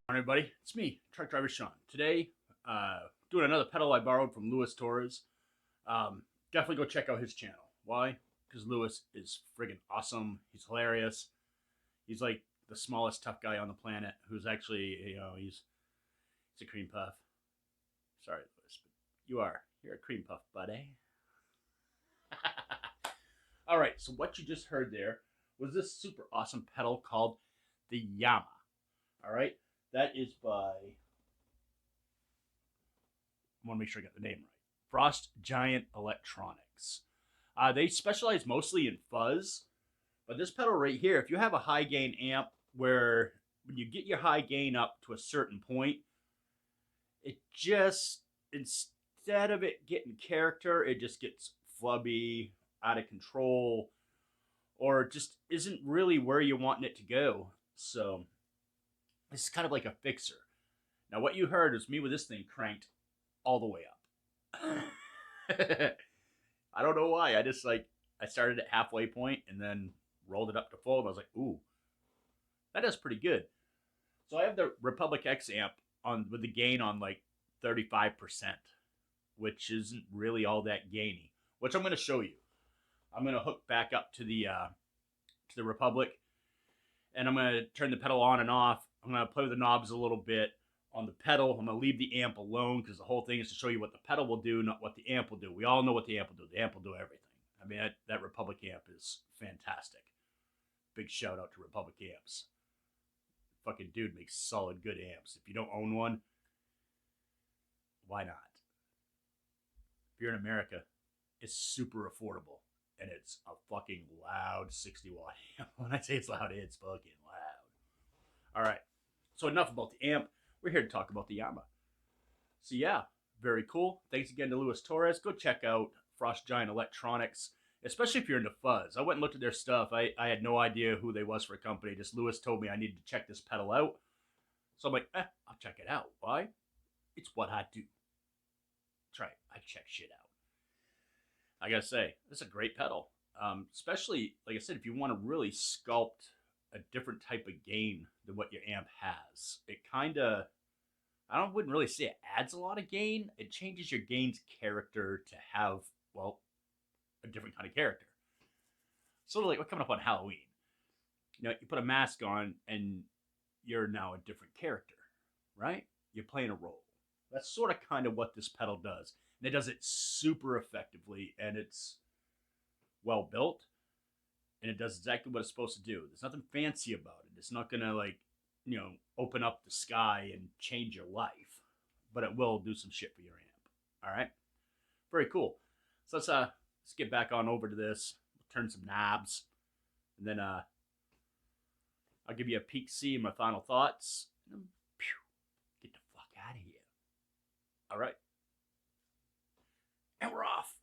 Everybody, it's me, Truck Driver Sean. Today, doing another pedal I borrowed from Luis Torres. Definitely go check out his channel. Why? Because Luis is friggin' awesome. He's hilarious. He's like the smallest tough guy on the planet. Who's actually, he's a cream puff. Sorry, Luis, but you're a cream puff, buddy. All right, so what you just heard there was this super awesome pedal called the Yama. All right. That is by, I want to make sure I got the name right, Frost Giant Electronics. They specialize mostly in fuzz, but this pedal right here, if you have a high gain amp where when you get your high gain up to a certain point, it just, instead of it getting character, it just gets flubby, out of control, or just isn't really where you want it to go. So this is kind of like a fixer. Now, what you heard was me with this thing cranked all the way up. I don't know why. I started at halfway point and then rolled it up to full. And I was like, ooh, that does pretty good. So I have the Republic X amp on with the gain on like 35%, which isn't really all that gainy, which I'm going to show you. I'm going to hook back up to the Republic, and I'm going to turn the pedal on and off. I'm going to play with the knobs a little bit on the pedal. I'm going to leave the amp alone because the whole thing is to show you what the pedal will do, not what the amp will do. We all know what the amp will do. The amp will do everything. I mean, that Republic amp is fantastic. Big shout out to Republic amps. Fucking dude makes solid, good amps. If you don't own one, why not? If you're in America, it's super affordable. And it's a fucking loud 60 watt amp. When I say it's loud, it's fucking loud. All right. So enough about the amp. We're here to talk about the Yama. So yeah, very cool. Thanks again to Luis Torres. Go check out Frost Giant Electronics, especially if you're into fuzz. I went and looked at their stuff. I had no idea who they was for a company. Just Luis told me I needed to check this pedal out. So I'm like, I'll check it out. Why? It's what I do. That's right. I check shit out. I gotta say, this is a great pedal. Especially, like I said, if you want to really sculpt a different type of gain than what your amp has. It kind of, wouldn't really say it adds a lot of gain. It changes your gain's character to have, well, a different kind of character. Sort of like we're coming up on Halloween. You know, you put a mask on and you're now a different character, right? You're playing a role. That's sort of kind of what this pedal does. And it does it super effectively, and it's well built, and it does exactly what it's supposed to do. There's nothing fancy about it. It's not gonna open up the sky and change your life, but it will do some shit for your amp. All right, very cool. So let's get back on over to this. We'll turn some knobs, and then I'll give you a peek, see my final thoughts. And then, get the fuck out of here. All right. And we're off.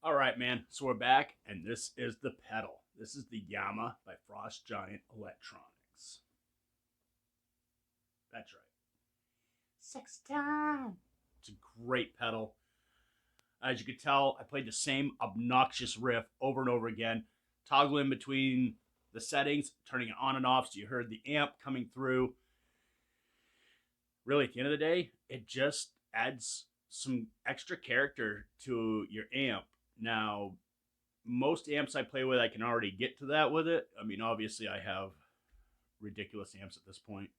All right, man. So we're back, and this is the pedal. This is the Yama by Frost Giant Electronics. That's right. Sex time. It's a great pedal. As you can tell, I played the same obnoxious riff over and over again, toggling between the settings, turning it on and off so you heard the amp coming through. Really, at the end of the day, it just adds some extra character to your amp. Now, most amps I play with, I can already get to that with it. I mean, obviously, I have ridiculous amps at this point,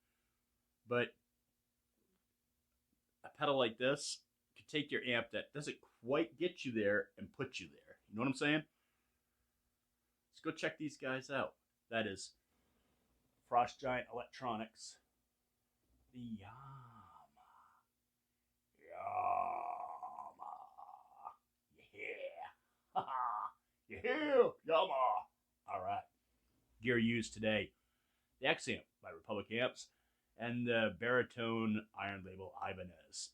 but a pedal like this could take your amp that doesn't quite get you there and put you there. You know what I'm saying? Let's go check these guys out. That is Frost Giant Electronics. The Yama. Yama. Yeah. Yeah. Yama. All right. Gear used today. The X amp by Republic Amps and the Baritone Iron Label Ibanez.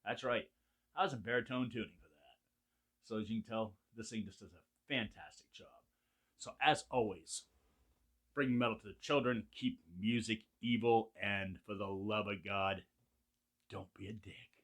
That's right. I was a baritone tuning for that. So as you can tell, this thing just does a fantastic job. So as always, bring metal to the children, keep music evil, and for the love of God, don't be a dick.